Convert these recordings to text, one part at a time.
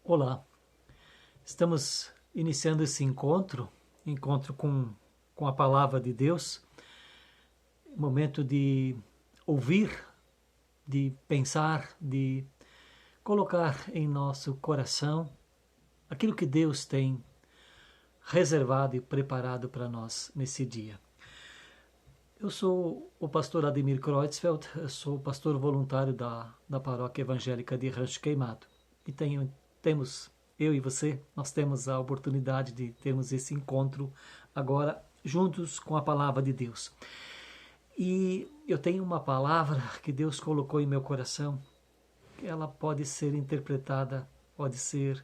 Olá, estamos iniciando esse encontro com a palavra de Deus, momento de ouvir, de pensar, de colocar em nosso coração aquilo que Deus tem reservado e preparado para nós nesse dia. Eu sou o pastor Ademir Kreutzfeld, eu sou pastor voluntário da Paróquia Evangélica de Rancho Queimado e temos, eu e você, nós temos a oportunidade de termos esse encontro agora juntos com a palavra de Deus. E eu tenho uma palavra que Deus colocou em meu coração, que ela pode ser interpretada, pode ser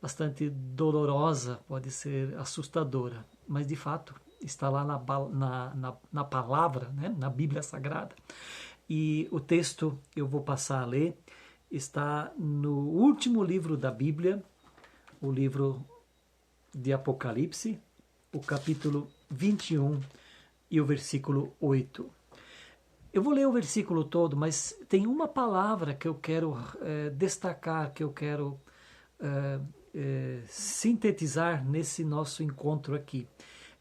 bastante dolorosa, pode ser assustadora, mas de fato está lá na palavra, né, na Bíblia Sagrada. E o texto eu vou passar a ler, está no último livro da Bíblia, o livro de Apocalipse, o capítulo 21 e o versículo 8. Eu vou ler o versículo todo, mas tem uma palavra que eu quero destacar, que eu quero sintetizar nesse nosso encontro aqui.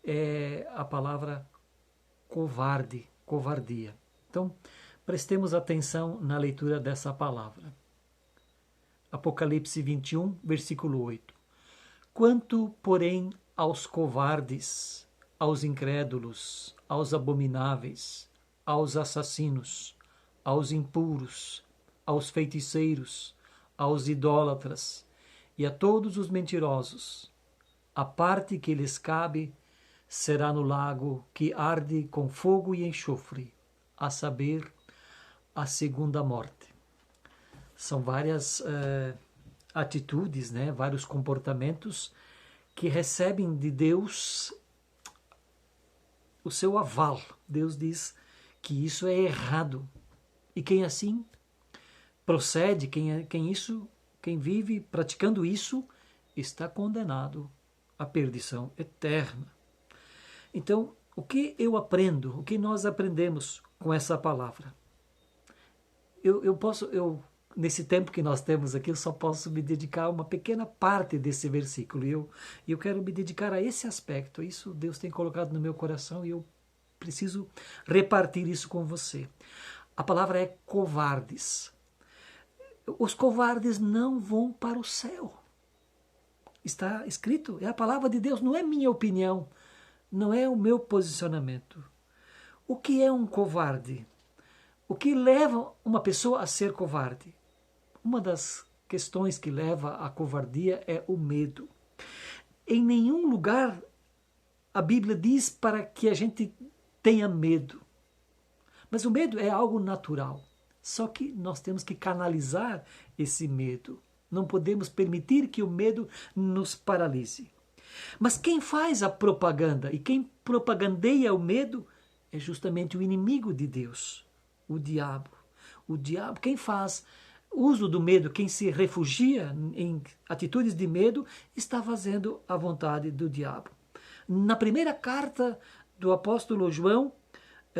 É a palavra covarde, covardia. Então, prestemos atenção na leitura dessa palavra. Apocalipse 21, versículo 8. Quanto, porém, aos covardes, aos incrédulos, aos abomináveis, aos assassinos, aos impuros, aos feiticeiros, aos idólatras e a todos os mentirosos, a parte que lhes cabe será no lago que arde com fogo e enxofre, a saber, a segunda morte. São várias atitudes, né, vários comportamentos que recebem de Deus o seu aval. Deus diz que isso é errado. E quem assim procede, quem vive praticando isso, está condenado à perdição eterna. Então, o que eu aprendo, o que nós aprendemos com essa palavra? Nesse tempo que nós temos aqui, eu só posso me dedicar a uma pequena parte desse versículo. E eu quero me dedicar a esse aspecto. Isso Deus tem colocado no meu coração e eu preciso repartir isso com você. A palavra é covardes. Os covardes não vão para o céu. Está escrito, é a palavra de Deus, não é minha opinião, não é o meu posicionamento. O que é um covarde? O que leva uma pessoa a ser covarde? Uma das questões que leva à covardia é o medo. Em nenhum lugar a Bíblia diz para que a gente tenha medo. Mas o medo é algo natural. Só que nós temos que canalizar esse medo. Não podemos permitir que o medo nos paralise. Mas quem faz a propaganda e quem propagandeia o medo é justamente o inimigo de Deus, o diabo. O diabo, quem faz uso do medo, quem se refugia em atitudes de medo, está fazendo a vontade do diabo. Na primeira carta do apóstolo João,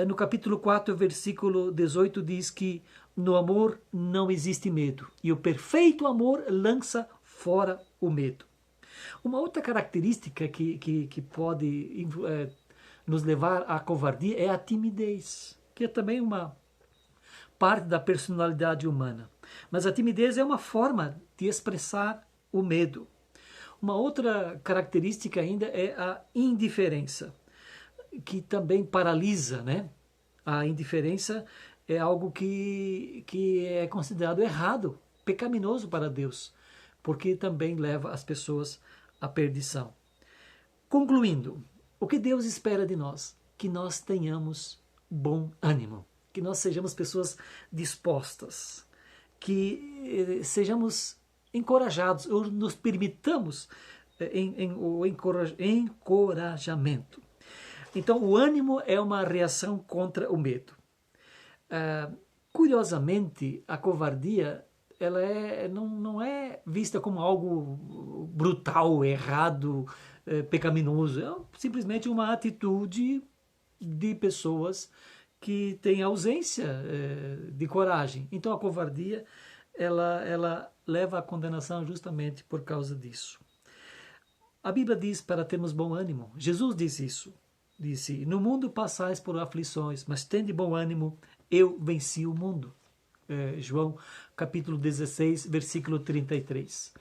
no capítulo 4, versículo 18, diz que no amor não existe medo, e o perfeito amor lança fora o medo. Uma outra característica que pode nos levar à covardia é a timidez, que é também uma parte da personalidade humana. Mas a timidez é uma forma de expressar o medo. Uma outra característica ainda é a indiferença, que também paralisa, né? A indiferença é algo que é considerado errado, pecaminoso para Deus, porque também leva as pessoas à perdição. Concluindo, o que Deus espera de nós? Que nós tenhamos bom ânimo, que nós sejamos pessoas dispostas, que sejamos encorajados, ou nos permitamos o encorajamento. Então, o ânimo é uma reação contra o medo. Curiosamente, a covardia ela não é vista como algo brutal, errado, pecaminoso. É simplesmente uma atitude de pessoas que têm ausência de coragem. Então, a covardia ela leva à condenação justamente por causa disso. A Bíblia diz para termos bom ânimo. Jesus disse isso. Disse, no mundo passais por aflições, mas tende bom ânimo, eu venci o mundo. João capítulo 16, versículo 33.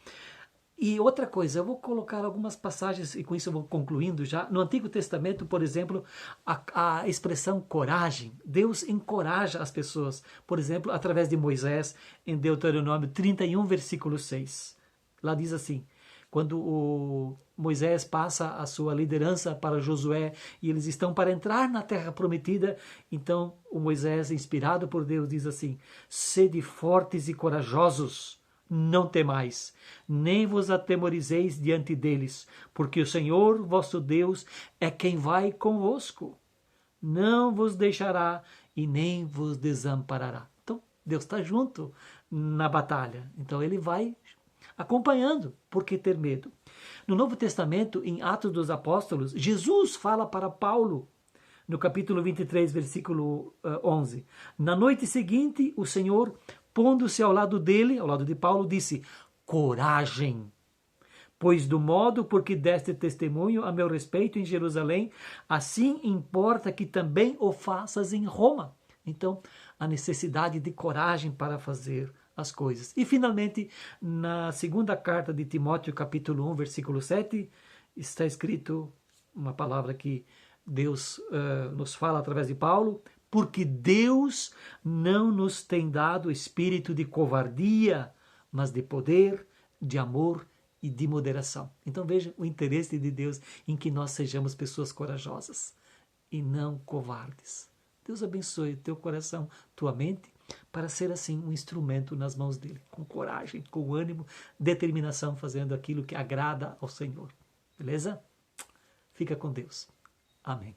E outra coisa, eu vou colocar algumas passagens, e com isso eu vou concluindo já. No Antigo Testamento, por exemplo, a expressão coragem, Deus encoraja as pessoas, por exemplo, através de Moisés, em Deuteronômio 31, versículo 6. Lá diz assim, quando o Moisés passa a sua liderança para Josué e eles estão para entrar na terra prometida, então o Moisés, inspirado por Deus, diz assim, sede fortes e corajosos, não temais, nem vos atemorizeis diante deles, porque o Senhor vosso Deus é quem vai convosco, não vos deixará e nem vos desamparará. Então Deus está junto na batalha, então ele vai acompanhando. Por que ter medo? No Novo Testamento, em Atos dos Apóstolos, Jesus fala para Paulo, no capítulo 23, versículo 11. Na noite seguinte, o Senhor, pondo-se ao lado dele, ao lado de Paulo, disse, coragem, pois do modo por que deste testemunho a meu respeito em Jerusalém, assim importa que também o faças em Roma. Então, a necessidade de coragem para fazer as coisas. E, finalmente, na segunda carta de Timóteo, capítulo 1, versículo 7, está escrito uma palavra que Deus nos fala através de Paulo, porque Deus não nos tem dado espírito de covardia, mas de poder, de amor e de moderação. Então veja o interesse de Deus em que nós sejamos pessoas corajosas e não covardes. Deus abençoe o teu coração, tua mente, para ser assim um instrumento nas mãos dele, com coragem, com ânimo, determinação, fazendo aquilo que agrada ao Senhor. Beleza? Fica com Deus. Amém.